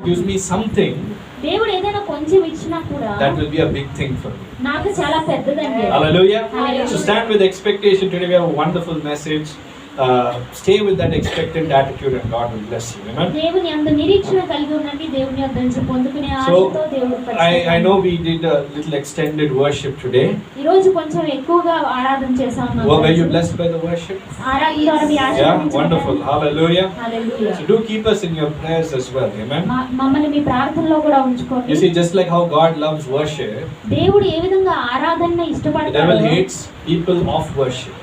gives me something, దేవుడు ఏదైనా కొంచెం ఇచ్చినా కూడా that will be a big thing for me. నాకు చాలా పెద్దదండి. Hallelujah. Hallelujah. So stand with expectation. Today we have a wonderful message. Stay with that expectant attitude and God will bless you. Amen. దేవుని యందు నిరీక్షణ కలిగి ఉండండి. దేవుని యొద్ద నుంచి పొందుకునే ఆశతో దేవుడు I know we did a little extended worship today. ఈ రోజు కొంచెం ఎక్కువగా ఆరాధన చేశాము. Were you blessed by the worship? ఆరాధన ద్వారా మీ ఆశీర్వాదం. Yeah, wonderful. Hallelujah. Hallelujah. So do keep us in your prayers as well. Amen. మమ్మల్ని మీ ప్రార్థనలో కూడా ఉంచుకోండి. You see, just like how God loves worship, దేవుడు ఏ విధంగా ఆరాధనని the ఇష్టపడతాడో, devil hates people of worship.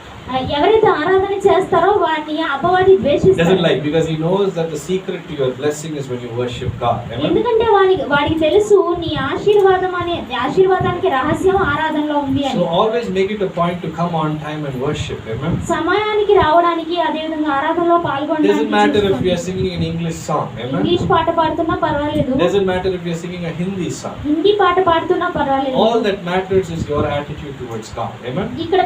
ఎవరైతే ఆరాధన చేస్తారో వారిని అపవాది Doesn't ద్వేషిస్తాడు. like, because he knows that the secret to your blessing is when you worship God. Amen. ఎందుకంటే వాడికి తెలుసు నీ ఆశీర్వాదానికి రహస్యం ఆరాధనలో ఉంది అని. So always make it a point to come on time and worship. Amen. సమయానికి రావడానికి అదే విధంగా ఆరాధనలో Doesn't matter if we పాల్గొనడానికి are singing an English song. Amen. English పాట పాడుతున్నా పర్వాలేదు, Doesn't matter if we are singing a Hindi song. Hindi పాట పాడుతున్నా పర్వాలేదు. All that matters is your attitude towards God. Amen. ఇక్కడ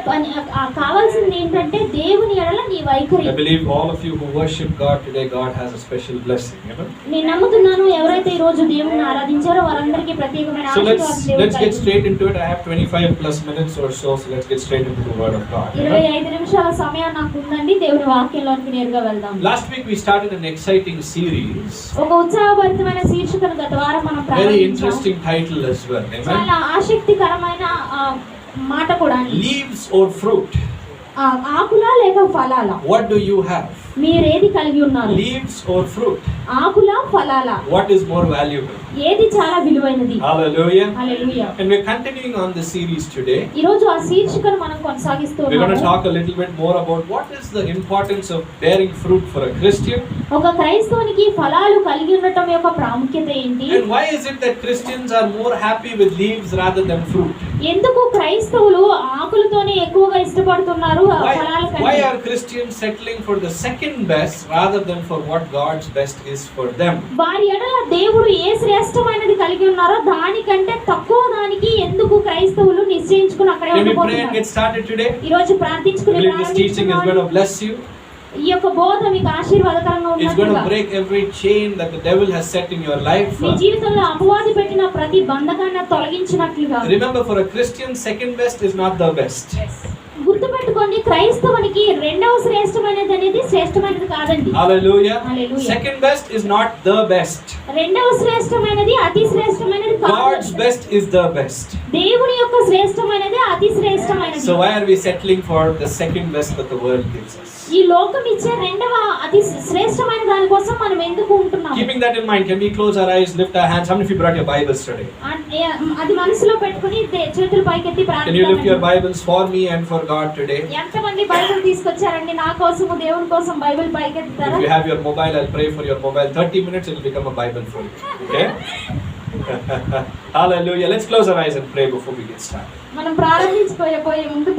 కావాల్సింది ఏంటంటే దేవుని ఎడల నీ వైఖరి. I believe all of you who worship God today, God has a special blessing. Amen. నేను నమ్ముతున్నాను ఎవరైతే ఈ రోజు దేవుని ఆరాధించారో వారందరికీ ప్రత్యేకమైన So ఆశీర్వాదం దేవుడు let's get straight into it. I have 25 plus minutes or so let's get straight into the word of God. Amen. 25 నిమిషాల సమయం నాకు ఉందండి. దేవుని వాక్యంలోకి నేరుగా వెళ్దాం. Last week we started an exciting series. ఒక ఉత్సాహభరితమైన శీర్షికను గత వారం మనం Very ప్రారంభించాం. interesting title as well. Amen. చాలా ఆసక్తికరమైన మాట కూడా. Leaves or fruit? ఆకులా లేక ఫలాలా? What do you have? మీరేది కలిగి ఉన్నారు? Leaves or fruit? ఆకులా ఫలాలా? What is more valuable? ఏది చాలా విలువైనది? Hallelujah. Hallelujah. And we're continuing on the series today. ఈ రోజు ఆ శీర్షికను మనం కొనసాగిస్తూ We're going to ఉన్నాము. talk a little bit more about what is the importance of bearing fruit for a Christian. ఒక క్రైస్తవునికి ఫలాలు కలిగి ఉండటం యొక్క ప్రాముఖ్యత ఏంటి? And why is it that Christians are more happy with leaves rather than fruit? ఎందుకు క్రైస్తవులు ఆకులతోనే ఎక్కువగా ఇష్టపడుతున్నారు ఫలాల Why కంటే? are Christians settling for the second best rather than for what God's best is for them? వారి ఎడల దేవుడు ఏ శ్రేష్టమైనది కలిగి ఉన్నారో దానికంటే తక్కువ దానికి ఎందుకు క్రైస్తవులు నిశ్చయించుకుని అక్కడే Can we pray and ఉండిపోతున్నారు? get started today? ఈ రోజు I ప్రార్థించుకుని believe this teaching is going to bless you. ఈ యొక్క బోధ మీకు ఆశీర్వాదకరంగా It's going to ఉన్నట్లుగా break every chain that the devil has set in your life. మీ జీవితంలో అపవాది పెట్టిన ప్రతి బంధకాన్ని తొలగించినట్లుగా. Remember, for a Christian, second best is not the best. గుర్తుపెట్టుకోండి, క్రైస్తవునికి రెండవ శ్రేష్టమైనది అనేది శ్రేష్టమైనది కాదండి. Hallelujah. Hallelujah. Second best is not the best. రెండవ శ్రేష్టమైనది అతి శ్రేష్టమైనది కాదు. God's best is the best. దేవుని యొక్క శ్రేష్టమైనది అతి శ్రేష్టమైనది. So why are we settling for the second best that the world gives us? ఈ లోకం ఇచ్చే రెండవ అతి శ్రేష్టమైన దాని కోసం మనం ఎందుకు ఉంటున్నాం? Keeping that in mind, can we close our eyes, lift our hands? How many of you brought your Bibles today? అది మనసులో పెట్టుకొని చేతులు పైకెత్తి Can you lift your ప్రార్థించండి. Bibles for me and for God today? ఎంతమంది Bible తీసుకొచ్చారండి? నా కోసము దేవుని కోసం Bible పైకెత్తుతారా? If you have your mobile, I'll pray for your mobile. 30 minutes, it will become a Bible for you. Okay? Hallelujah. Let's close our eyes and pray before we get started. మనం ప్రారంభించబోయే ముందు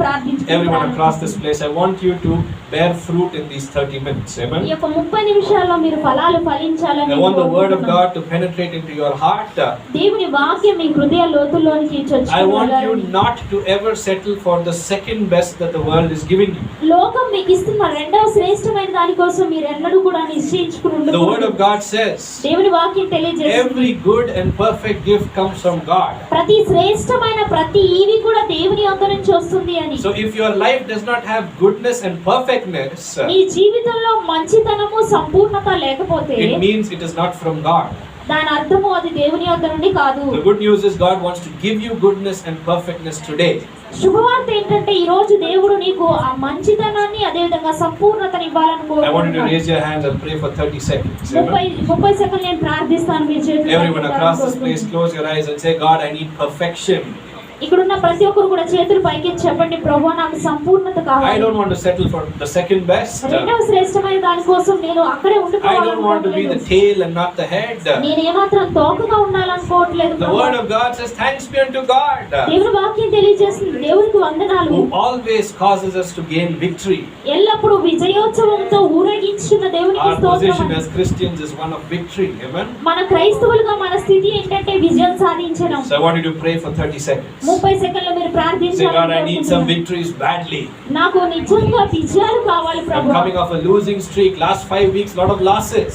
Everyone across this ప్రార్థించుకుంటాం. place, I want you to bear fruit in these 30 minutes. ఈ Amen. యొక్క 30 నిమిషాల్లో మీరు ఫలాలు ఫలించాలని I want the word of కోరుకుంటున్నాను. God to penetrate into your heart. దేవుని వాక్యం మీ హృదయ లోతుల్లోనికి I want you చొచ్చుకోవాలి. not to ever settle for the second best that the world is giving you. లోకం మీకు ఇస్తున్న రెండవ శ్రేష్టమైన దాని కోసం మీరు ఎన్నడూ కూడా నిశ్చయించుకుని The word ఉండకూడదు. of God says, దేవుని వాక్యం తెలియజేస్తుంది, every good and perfect gift comes from God. ప్రతి శ్రేష్టమైన ప్రతి ఈవి కూడా దేవుని యొద్ద నుంచి వస్తుంది అని. So if your life does not have goodness and perfectness, నీ జీవితంలో మంచితనము సంపూర్ణత లేకపోతే it means it is not from God. దాని అర్థము అది దేవుని యొద్ద నుండి కాదు. The good news is God wants to give you goodness and perfectness today. శుభవార్త ఏంటంటే ఈ రోజు దేవుడు నీకు ఆ మంచితనాన్ని అదే విధంగా సంపూర్ణతని ఇవ్వాలని I want you to కోరుకుంటున్నాడు. raise your hands and pray for 30 seconds. 30 సెకండ్లు నేను ప్రార్థిస్తాను. మీ చేతులు Everyone across this place, close your eyes and say, God, I need perfection. ఇక్కడున్న ప్రతి ఒక్కరు కూడా చేతులు పైకి చెప్పండి, ప్రభువా నాకు సంపూర్ణత I కావాలి. don't want to settle for the second best. రెండవ శ్రేష్టమైన దాని కోసం నేను అక్కడే I don't want to be the ఉండిపోవాలనుకోవట్లేదు. tail and not the head. నేను ఏమాత్రం తోకగా ఉండాలనుకోవట్లేదు. The word of God says, thanks be unto God, దేవుని వాక్యం తెలియజేస్తుంది, దేవునికి వందనాలు. who always causes us to gain victory. ఎల్లప్పుడూ విజయోత్సవంతో ఊరేగించిన దేవునికి Our position స్తోత్రం. as Christians is one of victory. Amen. మన క్రైస్తవులుగా మన స్థితి ఏంటంటే విజయం సాధించడం. So I want you to pray for 30 seconds. 30 సెకండ్లు మీరు Say, God, I need some ప్రార్థించాలి. victories badly. నాకు నిజంగా విజయాలు కావాలి I'm ప్రభువా. coming off a losing streak. Last 5 weeks, lot of losses.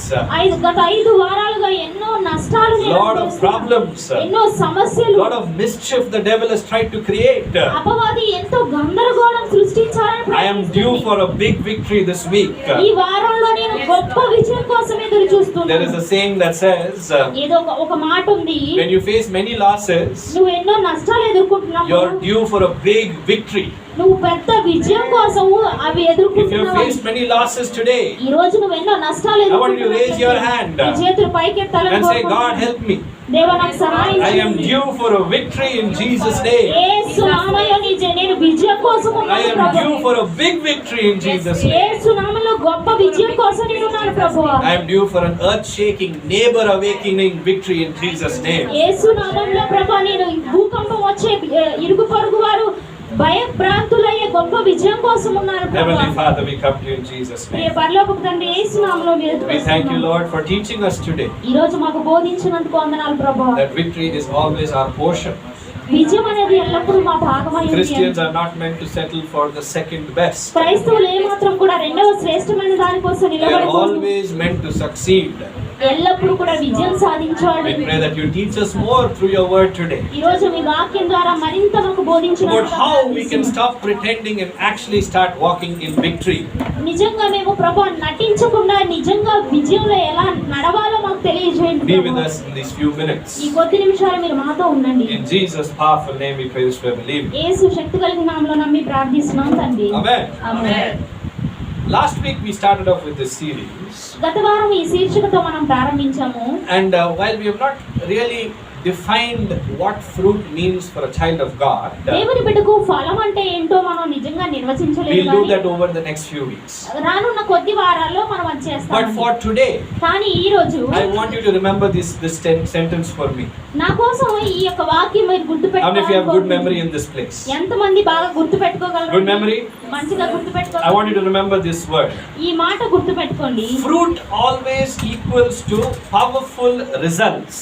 గత 5 వారాలుగా ఎన్నో కష్టాలు నేను lot of అనుభవిస్తున్నాను. problems, ఎన్నో సమస్యలు, lot of mischief the devil has tried to create. అపవాది ఎంతో గందరగోళం సృష్టించాలని I am due for a big victory this week. ఈ వారంలో నేను గొప్ప విజయం కోసం ఎదురు There is చూస్తున్నాను. a saying that says, ఏదో ఒక మాట ఉంది, when you face many losses, నువ్వు ఎన్నో నష్టాలు ఎదుర్కొంటున్నావు, you're due for a big victory. నువ్వు పెద్ద విజయం కోసం అవి If you ఎదుర్కొంటున్నావు. face many losses today, ఈ రోజు నువ్వు ఎన్నో నష్టాలు I want you to raise your hand నీ చేతులు పైకెత్తాలని and say, God కోరుకుంటున్నాను. help me. దేవా నాకు సహాయం I am చేయండి. due for a victory in Jesus' name. యేసు నామములో నేను విజయం కోసం I ఉన్నాను am ప్రభువా. due for a big victory in Jesus' name. యేసు నామములో గొప్ప విజయం కోసం నేను ఉన్నాను ప్రభువా. I am due for an earth-shaking, neighbor-awakening victory in Jesus' name. యేసు నామములో ప్రభువా నేను భూకంపం వచ్చే ఇరుగు పొరుగు వారు భయభ్రాంతులయ్యే గొప్ప విజయం కోసం ఉన్నాను ప్రభువా. Heavenly Father, we come to you in Jesus' Priya name. పరలోకపు తండ్రి యేసు నామములో We thank you, Lord, for teaching us today ఈ రోజు మాకు బోధించినందుకు వందనాలు ప్రభువా. that victory is always our portion. విజయం అనేది ఎల్లప్పుడూ మా భాగమై ఉంది. Christians are not meant to settle for the second best. క్రైస్తవులు ఏమాత్రం కూడా రెండవ శ్రేష్టమైన దాని కోసం They are నిలబడకూడదు. always meant to succeed. ఎల్లప్పుడూ కూడా విజయం సాధించాలి. We pray that you teach us more through your word today ఈ రోజు మీ వాక్యం ద్వారా మరింత మాకు బోధించడం about how we can stop pretending and actually start walking in victory. నిజంగా మేము ప్రభు నటించకుండా నిజంగా విజయంలో ఎలా నడవాలో మాకు తెలియజేయండి Be with ప్రభువా. us in these few minutes. ఈ కొద్ది నిమిషాలు మీరు మాతో ఉండండి. In Jesus' powerful name we pray this, we believe. యేసు శక్తి కలిగిన నామములో నమ్మి ప్రార్థిస్తున్నాం తండ్రి. Amen. Amen. Last week we started off with this series, గత వారం ఈ శీర్షికతో మనం ప్రారంభించాము. and while we have not really defined what fruit means for a child of God, దేవుని బిడ్డకు ఫలం అంటే ఏంటో మనం నిజంగా నిర్వచించలేదు we'll do కానీ that over the next few weeks. రానున్న కొద్ది వారాల్లో మనం అది But చేస్తాం. for today, కానీ ఈ రోజు I want you to remember this sentence for me. నా కోసం ఈ యొక్క వాక్యం మీరు How many of you have good memory గుర్తుపెట్టుకోవాలి. in this place? ఎంతమంది బాగా గుర్తుపెట్టుకోగలరు? Good memory? మంచిగా I want you గుర్తుపెట్టుకోగలరు. to remember this word. ఈ మాట గుర్తుపెట్టుకోండి. Fruit always equals to powerful results.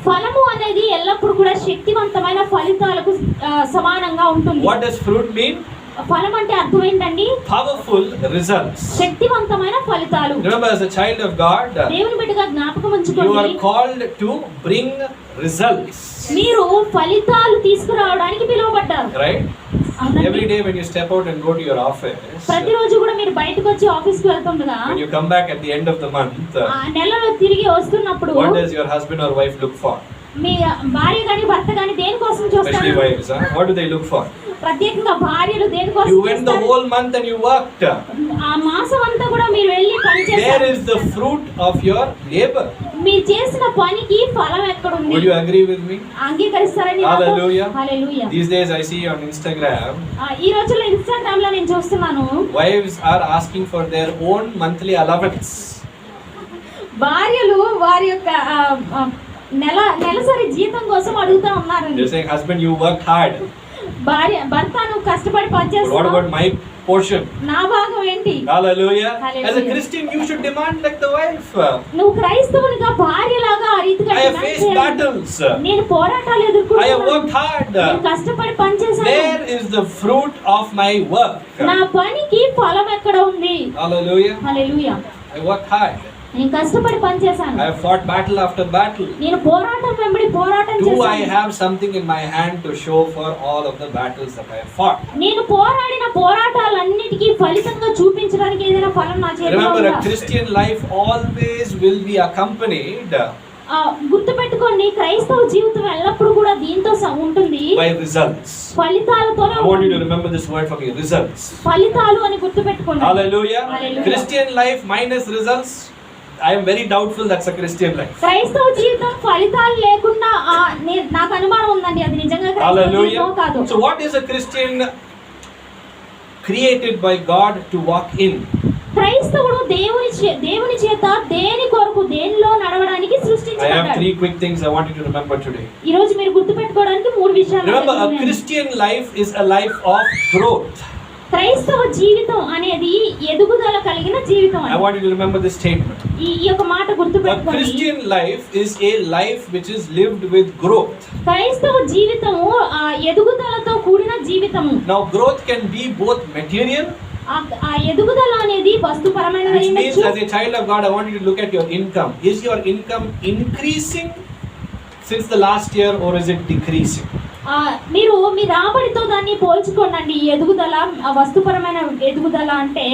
ఫలము అనేది ఎల్లప్పుడూ కూడా శక్తివంతమైన ఫలితాలకు సమానంగా ఉంటుంది. What does fruit mean? ఫలం అంటే అర్థం ఏంటండి? Powerful results. శక్తివంతమైన ఫలితాలు. Remember, as a child of God, దేవుని బిడ్డగా జ్ఞాపకం you are ఉంచుకోండి. called to bring results. మీరు ఫలితాలు తీసుకురావడానికి పిలువబడ్డారు. Right? అవునండి. Every day when you step out and go to your office, ప్రతిరోజు కూడా మీరు బయటకు వచ్చి ఆఫీస్ కి వెళ్తుండగా when you come back at the end of the month, ఆ నెలలో తిరిగి వస్తున్నప్పుడు what does your husband or wife look for? మీ భార్య గాని భర్త గాని దేనికోసం Especially చూస్తారు? wives, huh? What do they look for? ప్రత్యేకంగా భార్యలు దేనికోసం You went the చూస్తారు? whole month and you worked. ఆ మాసం అంతా కూడా మీరు వెళ్ళి పని There చేశారు. is the fruit of your labor. మీరు చేసిన పనికి ఫలం ఎక్కడుంది? Would you agree with me? అంగీకరిస్తారని Hallelujah. Hallelujah. These days I see on Instagram, ఈ రోజుల్లో ఇన్‌స్టాగ్రామ్ లో నేను చూస్తున్నాను wives are asking for their own monthly allowance. భార్యలు వారి యొక్క నెలసరి జీతం కోసం అడుగుతా ఉన్నారండి. They're saying, husband, you worked hard. భర్త నువ్వు కష్టపడి But what పనిచేస్తున్నావు, about my portion? నా భాగం ఏంటి? Hallelujah. Hallelujah. As a Christian, you should demand like the wife. నువ్వు క్రైస్తవునిగా భార్యలాగా ఆ రీతిగా I have demand faced చేయాలి. battles. నేను పోరాటాలు I have ఎదుర్కొన్నాను. worked hard. నేను కష్టపడి పనిచేశాను. There is the fruit of my work. నా పనికి ఫలం ఎక్కడ ఉంది? Hallelujah. Hallelujah. I worked hard. నేను కష్టపడి పనిచేశాను. I have fought battle after battle. నేను పోరాటం వెంబడి పోరాటం Do I చేశాను. have something in my hand to show for all of the battles that I have fought? నేను పోరాడిన పోరాటాలన్నిటికీ ఫలితంగా చూపించడానికి ఏదైనా ఫలం నా చేతిలో Remember, ఉందా? a Christian life always will be accompanied గుర్తుపెట్టుకోండి, క్రైస్తవ జీవితం ఎల్లప్పుడూ కూడా దీంతో ఉంటుంది, by results. ఫలితాలతోనే I want you to ఉంటుంది. remember this word for me, results. ఫలితాలు అని గుర్తుపెట్టుకోండి. Hallelujah. Hallelujah. Christian life minus results, I am very doubtful that's a Christian life. క్రైస్తవ జీవితం ఫలితాలు లేకుండా నాకు అనుమానం ఉందండి, అది నిజంగా క్రైస్తవ జీవితం కాదు. Hallelujah. So what is a Christian created by God to walk in? క్రైస్తవుడు దేవుని చేత దేని కొరకు దేనిలో నడవడానికి I have సృష్టించబడ్డాడు. 3 quick things I want you to remember today. ఈ రోజు మీరు గుర్తుపెట్టుకోవడానికి 3 విషయాలు Remember, a చెప్తున్నాను. Christian life is a life of growth. క్రైస్తవ జీవితం అనేది ఎదుగుదల కలిగిన జీవితం I అని. want you to remember this statement. ఈ యొక్క మాట A గుర్తుపెట్టుకోండి. Christian life is a life which is lived with growth. క్రైస్తవ జీవితము ఎదుగుదలతో కూడిన జీవితము. Now, growth can be both material ఆ ఎదుగుదల అనేది వస్తుపరమైనది Which means అయ్యొచ్చు. as a child of God, I want you to look at your income. Is your income increasing since the last year or is it decreasing? మీరు మీ రాబడితో దాన్ని పోల్చుకోండి. ఈ ఎదుగుదల వస్తుపరమైన ఎదుగుదల అంటే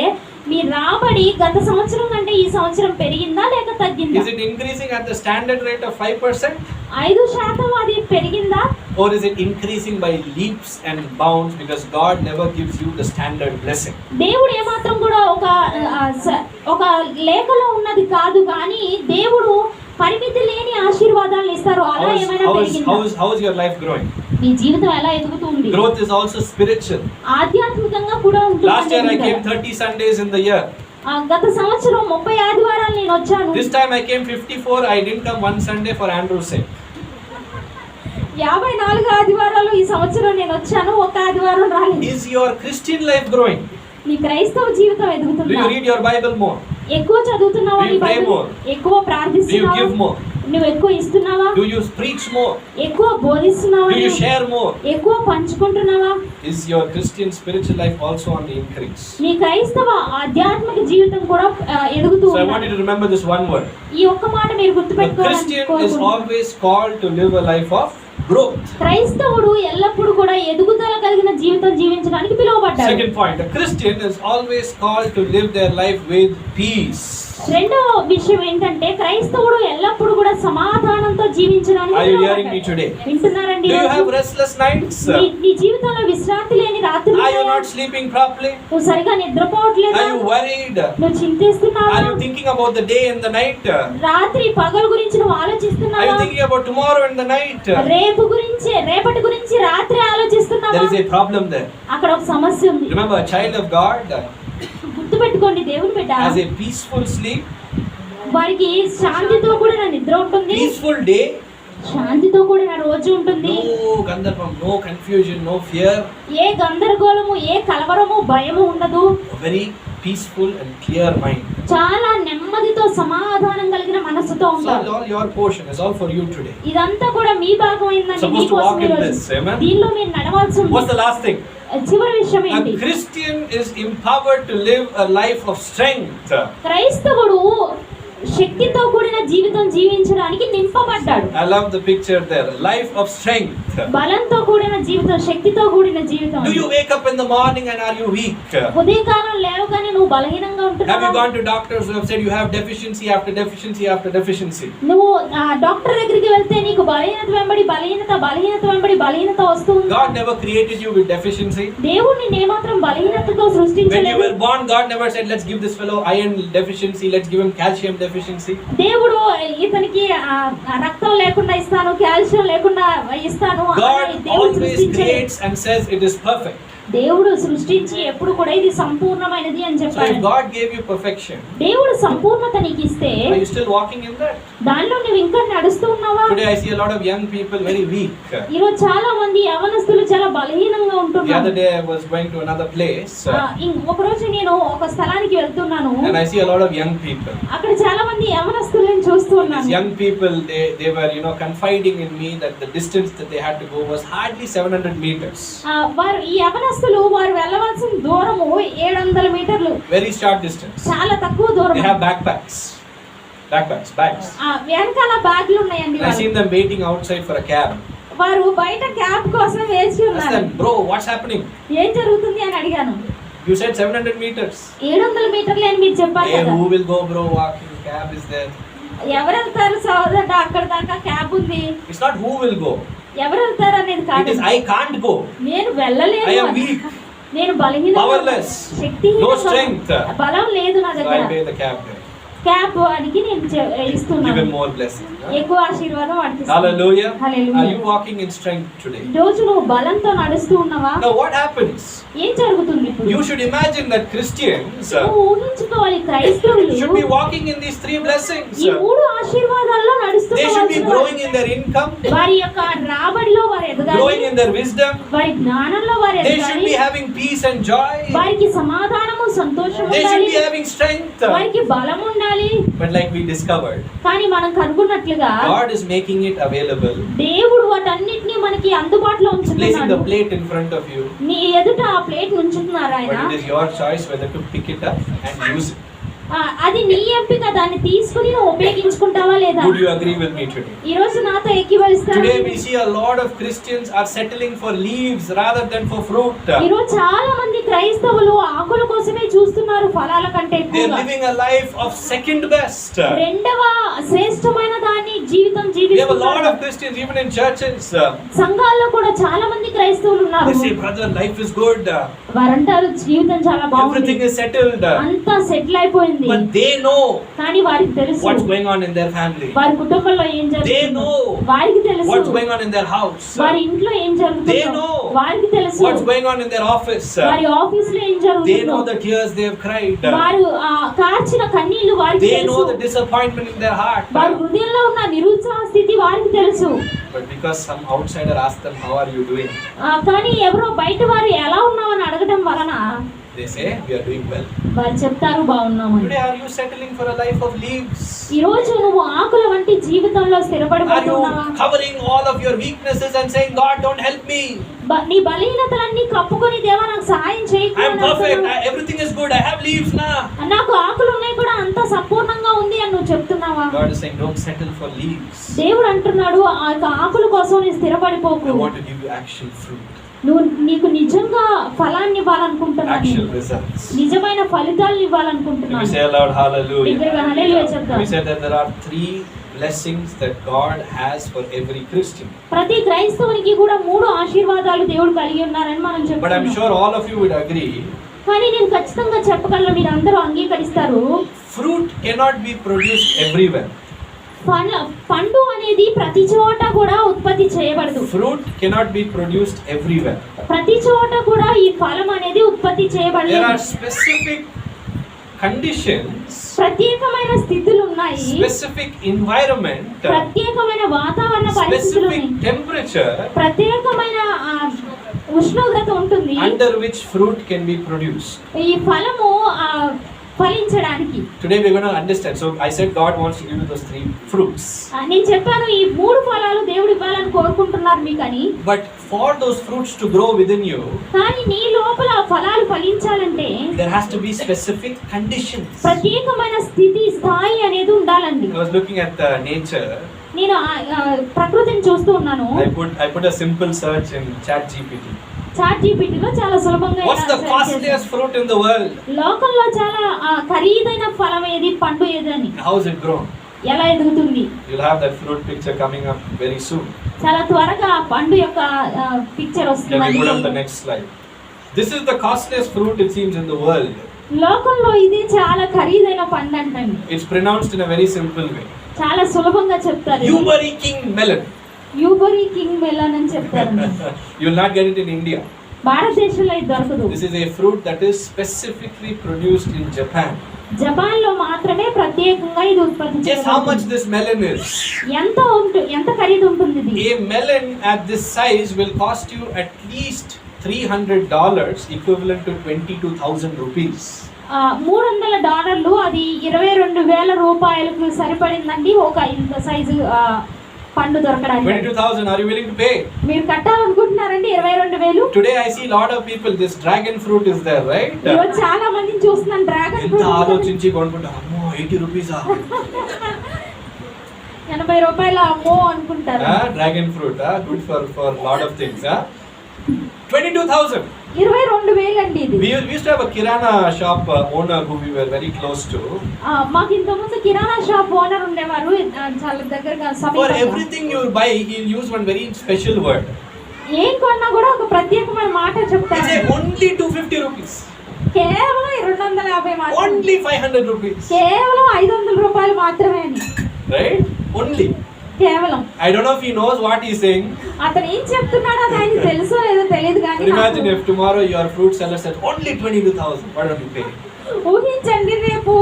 మీ రాబడి గత సంవత్సరం కంటే ఈ సంవత్సరం పెరిగిందా లేక తగ్గిందా? Is it increasing at the standard rate of 5%? 5% అది పెరిగిందా? Or is it increasing by leaps and bounds because God never gives you the standard blessing? దేవుడు ఏమాత్రం కూడా ఒక లేఖలో ఉన్నది కాదు, కానీ దేవుడు పరిమితి లేని ఆశీర్వాదాలను ఇస్తారు. అలా ఏమైనా పెరిగిందా? How is your life growing? మీ జీవితం ఎలా ఎదుగుతుంది? Growth is also spiritual. ఆధ్యాత్మికంగా కూడా ఉంటుంది. Last year I came 30 Sundays in the year. గత సంవత్సరం 30 ఆదివారాలు నేను వచ్చాను. This time I came 54. I didn't come one Sunday for Andrew's sake. 54 ఆదివారాలు ఈ సంవత్సరం నేను వచ్చాను, ఒక ఆదివారం రాలేదు. Is your Christian life growing? నీ క్రైస్తవ జీవితం Do ఎదుగుతుందా? you read your Bible more? ఎక్కువ చదువుతున్నావా? Do you pray more? ఎక్కువ Do you ప్రార్థిస్తున్నావా? give more? నువ్వు ఎక్కువ ఇస్తున్నావా? Do you preach more? ఎక్కువ బోధిస్తున్నావా? Do you share more? ఎక్కువ పంచుకుంటున్నావా? Is your Christian spiritual life also on the increase? నీ క్రైస్తవ ఆధ్యాత్మిక జీవితం కూడా ఎదుగుతూ So I want ఉంది. you to remember this one word. ఈ ఒక్క మాట మీరు The గుర్తుపెట్టుకోవాలని Christian is కోరుకుంటున్నాను. always called to live a life of growth. క్రైస్తవుడు ఎల్లప్పుడూ కూడా ఎదుగుదల కలిగిన జీవితం జీవించడానికి పిలువబడ్డాడు. Second point, a Christian is always called to live their life with peace. రెండవ విషయం ఏంటంటే క్రైస్తవుడు ఎల్లప్పుడూ కూడా సమాధానంతో జీవించడానికి Are you hearing me పిలువబడ్డాడు. today? వింటున్నారండి? Do you ఈరోజు? have restless nights? నీ జీవితంలో విశ్రాంతి లేని రాత్రులు Are you ఉన్నాయా? not sleeping properly? నువ్వు సరిగా నిద్రపోవట్లేదా? Are you worried? నువ్వు చింతిస్తున్నావా? Are you thinking about the day and the night? రాత్రి పగలు గురించి నువ్వు Are ఆలోచిస్తున్నావా? you thinking about tomorrow and the night? రేపటి గురించి రాత్రి There ఆలోచిస్తున్నావా? is a problem there. అక్కడ ఒక సమస్య ఉంది. Remember, a child of God గుర్తుపెట్టుకోండి, దేవుని బిడ్డ has a peaceful sleep, వారికి శాంతితో కూడిన నిద్ర ఉంటుంది, peaceful day, శాంతితో కూడిన రోజు ఉంటుంది. no gandharvam, no confusion, no fear, ఏ గందరగోళము, ఏ కలవరము, భయము ఉండదు. a very peaceful and clear mind. చాలా నెమ్మదితో సమాధానం కలిగిన మనసుతో So ఉంటారు. all your portion is all for you today. ఇదంతా కూడా మీ భాగం అయిందండి. Supposed to మీకోసం walk in ఈరోజు. this, amen? దీనిలో మీరు నడవాల్సి ఉంది. What's the last thing? చివరి విషయం A ఏంటి? Christian is empowered to live a life of strength. క్రైస్తవుడు శక్తితో కూడిన జీవితం జీవించడానికి నింపబడ్డాడు. I love the picture there. A life of strength. బలంతో కూడిన జీవితం, శక్తితో కూడిన జీవితం. Do you wake up in the morning and are you weak? ఉదయకాలం లేవగానే నువ్వు బలహీనంగా Have you ఉంటున్నావా? gone to doctors who have said you have deficiency after deficiency after deficiency? నువ్వు డాక్టర్ దగ్గరికి వెళ్తే నీకు బలహీనత వెంబడి బలహీనత వస్తుంది. God never created you with deficiency. దేవుడు నిన్నేమాత్రం బలహీనతతో When you సృష్టించలేదు. were born, God never said, let's give this fellow iron deficiency, let's give him calcium deficiency. దేవుడు ఇతనికి రక్తం లేకుండా ఇస్తాను, కాల్షియం లేకుండా ఇస్తాను అని God దేవుడు always సృష్టించలేదు. creates and says it is perfect. దేవుడు సృష్టించి ఎప్పుడు కూడా ఇది సంపూర్ణమైనది అని So చెప్పాడు. if God gave you perfection, దేవుడు సంపూర్ణత నీకు ఇస్తే are you still walking in that? దానిలో నువ్వు ఇంకా నడుస్తూ ఉన్నావా? Today I see a lot of young people very weak. ఈరోజు చాలా మంది యవనస్తులు చాలా బలహీనంగా The other ఉంటున్నారు. day I was going to another place ఒక రోజు నేను ఒక స్థలానికి వెళ్తున్నాను. and I see a lot of young people. అక్కడ చాలా మంది యవనస్తులను చూస్తూ These ఉన్నాను. young people, they were confiding in me that the distance that they had to go was hardly 700 meters. వారు ఈ యవనస్తులు వారు వెళ్ళవలసిన దూరము 700 మీటర్లు, Very short distance. చాలా తక్కువ దూరం. They have bags. వెనకాల బ్యాగ్లు ఉన్నాయండి. And I seen them waiting outside for a cab. వారు బయట క్యాబ్ కోసం వేచి I ఉన్నారు. said, bro, what's happening? ఏం జరుగుతుంది అని అడిగాను. You said 700 meters. 700 మీటర్లు అని మీరు చెప్పారు Hey, కదా. who will go, bro? Walking, cab is there. ఎవరు వెళ్తారు సోదరుడు, అక్కడ దాకా క్యాబ్ ఉంది. It's not who will go. ఎవరు వెళ్తారు అనేది It కాదు. is I can't go. నేను వెళ్ళలేను. I am అని. weak. నేను బలహీన, Powerless. శక్తిహీన, No strength. బలం లేదు నా So I దగ్గర. pay the cab there. Cab వాడికి నేను Give ఇస్తున్నాను. him more blessing. ఎక్కువ ఆశీర్వాదం వాడికి ఇస్తున్నాను. Hallelujah. Hallelujah. Are you walking in strength today? ఈ రోజు నువ్వు బలంతో నడుస్తూ ఉన్నావా? Now what happens? ఏం జరుగుతుంది ఇప్పుడు? You should imagine that Christians నువ్వు ఊహించుకోవాలి, క్రైస్తవులు should be walking in these three blessings. ఈ 3 ఆశీర్వాదాల్లో They should నడుస్తున్నారు. be growing in their income, వారి యొక్క రాబడిలో వారు ఎదగాలి, growing in their wisdom. వారి జ్ఞానంలో వారు They should ఎదగాలి, be having peace and joy. వారికి సమాధానము సంతోషం They should ఉండాలి, be having strength. వారికి బలం ఉండాలి. But like we discovered, కానీ మనం కనుగొన్నట్లుగా God is making it available, దేవుడు వాటన్నిటిని మనకి అందుబాటులో placing ఉంచుతున్నాడు. the plate in front of you. నీ ఎదుట ఆ ప్లేట్ ఉంచుతున్నారు ఆయన. But it is your choice whether to pick it up and use it. అది నీ ఎంపిక, దాన్ని తీసుకుని నువ్వు ఉపయోగించుకుంటావా లేదా? Would you agree with me today? ఈ రోజు నాతో ఏకీభవిస్తారా? Today we see a lot of Christians are settling for leaves rather than for fruit. ఈ రోజు చాలా మంది క్రైస్తవులు ఆకుల కోసమే చూస్తున్నారు ఫలాల కంటే They are ఎక్కువగా. living a life of second best. రెండవ శ్రేష్టమైన దాన్ని జీవితం We have a lot జీవిస్తున్నారు. of Christians even in churches. సంఘాల్లో కూడా చాలా మంది క్రైస్తవులు ఉన్నారు. They say, brother, life is good. వారంటారు జీవితం చాలా బాగుంది, Everything is settled. అంతా సెటిల్ అయిపోయింది. But they know కానీ వారికి తెలుసు what's going on in their family. వారి కుటుంబంలో ఏం They జరుగుతుందో. know వారికి తెలుసు what's going on in their house. వారి ఇంట్లో ఏం They జరుగుతుందో. know వారికి తెలుసు what's going on in their office. వారి ఆఫీస్ లో ఏం They know జరుగుతుందో. the tears they have cried. వారు కార్చిన కన్నీళ్లు వారికి They know తెలుసు. the disappointment in their heart. వారి హృదయంలో ఉన్న నిరుత్సాహ స్థితి వారికి తెలుసు. But because some outsider asked them, how are you doing? కానీ ఎవరో బయట వారు ఎలా ఉన్నామని అడగడం వలన They say, we are doing well. వారు చెప్తారు బాగున్నామని. Today, are you settling for a life of leaves? ఈ రోజు నువ్వు ఆకుల వంటి జీవితంలో Are స్థిరపడిపోతున్నావా? you covering all of your weaknesses and saying, God, don't help me? నీ బలహీనతలన్నీ కప్పుకొని దేవా నాకు సహాయం I'm చేయకుండా perfect. Everything is good. I have leaves now. నాకు ఆకులు ఉన్నాయి కూడా అంత సంపూర్ణంగా ఉంది అని నువ్వు చెప్తున్నావా? God is saying, don't settle for leaves. దేవుడు అంటున్నాడు ఆ యొక్క ఆకుల కోసం నీ I స్థిరపడిపోకు. want to give you actual fruit, నీకు నిజంగా ఫలాన్ని ఇవ్వాలనుకుంటున్నాను, actual results. నిజమైన ఫలితాలను Let me ఇవ్వాలనుకుంటున్నాను. say aloud, hallelujah. బిగ్గరగా హల్లెలూయా We చెప్తాం. said that there are 3 blessings that God has for every Christian. ప్రతి క్రైస్తవునికి కూడా 3 ఆశీర్వాదాలు దేవుడు కలిగి ఉన్నారని మనం But I'm చెప్తున్నాం. sure all of you would agree, కానీ నేను ఖచ్చితంగా చెప్పగలను, మీరు అందరూ అంగీకరిస్తారు, fruit cannot be produced everywhere. పండు అనేది ప్రతి చోట కూడా ఉత్పత్తి చేయబడదు. Fruit cannot be produced everywhere. ప్రతి చోట కూడా ఈ ఫలం అనేది ఉత్పత్తి There చేయబడలేదు. are specific conditions, ప్రత్యేకమైన స్థితులు ఉన్నాయి, specific environment, ప్రత్యేకమైన వాతావరణ పరిస్థితులు ఉన్నాయి, specific temperature ప్రత్యేకమైన ఉష్ణోగ్రత ఉంటుంది under which fruit can be produced. ఈ ఫలము ఫలించడానికి. Today we're going to understand. So I said God wants to give you those 3 fruits. నేను చెప్పాను ఈ 3 ఫలాలు దేవుడు ఇవ్వాలని కోరుకుంటున్నారు మీకని. But for those fruits to grow within you, కానీ నీ లోపల ఆ ఫలాలు ఫలించాలంటే there has to be specific conditions. ప్రత్యేకమైన స్థితి స్థాయి అనేది ఉండాలండి. I was looking at nature. నేను ప్రకృతిని చూస్తూ ఉన్నాను. I put a simple search in ChatGPT. చాట్ జీపీటీలో చాలా సులభంగా What's the costliest fruit in the world? లోకంలో చాలా ఖరీదైన ఫలం ఏది, పండు ఏదని, How is it grown? ఎలా ఎదుగుతుంది? You'll have that fruit picture coming up very soon. చాలా త్వరగా ఆ పండు యొక్క picture Can we put up the వస్తుంది. next slide? This is the costliest fruit it seems in the world. లోకంలో ఇది చాలా ఖరీదైన పండు అంటండి. It's pronounced in a very simple way. చాలా సులభంగా చెప్తారు. Yubari king melon. Yubari king melon అని చెప్తారు. You will not get it in India. భారతదేశంలో ఇది దొరకదు. This is a fruit that is specifically produced in Japan. Japan లో మాత్రమే ప్రత్యేకంగా ఇది ఉత్పత్తి Guess how much చేయబడుతుంది. this melon is? ఎంత ఖరీదు ఉంటుంది ఇది? A melon at this size will cost you at least $300, equivalent to 22,000 rupees. $300 అది 22,000 రూపాయలకు సరిపడిందండి ఒక ఇంత సైజు పండు దొరకడానికి. 22,000, are you willing to pay? మీరు కట్టాలనుకుంటున్నారండి 22,000? Today I see a lot of people, this dragon fruit is there, right? ఈరోజు చాలా మందిని చూస్తున్నాను డ్రాగన్ ఎంత ఆలోచించి కొనుక్కుంటా, అమ్మో 80 రూపీస్ $80 అమ్మో అనుకుంటారు. Dragon fruit good for lot of things. 22,000. 22,000 అండి ఇది. We used to have a kirana shop owner who we were very close to. మాకు ఇంతకుముందు కిరాణా షాప్ ఓనర్ ఉండేవారు, చాలా దగ్గరగా For సమీపంగా. everything you buy, he'll use one very special word. ఏం కొన్నా కూడా ఒక ప్రత్యేకమైన మాట He'll చెప్తారు. say only 250 rupees. కేవలం 250 మాత్రమే. Only 500 rupees. కేవలం 500 రూపాయలు మాత్రమే అని. Right? Only. కేవలం. I don't know if he knows what he's saying. అతను ఏం చెప్తున్నాడో అది ఆయనకి తెలుసో లేదో తెలియదు కానీ But imagine if tomorrow your fruit seller said only 22,000. Why don't you pay? ఊహించండి రేపు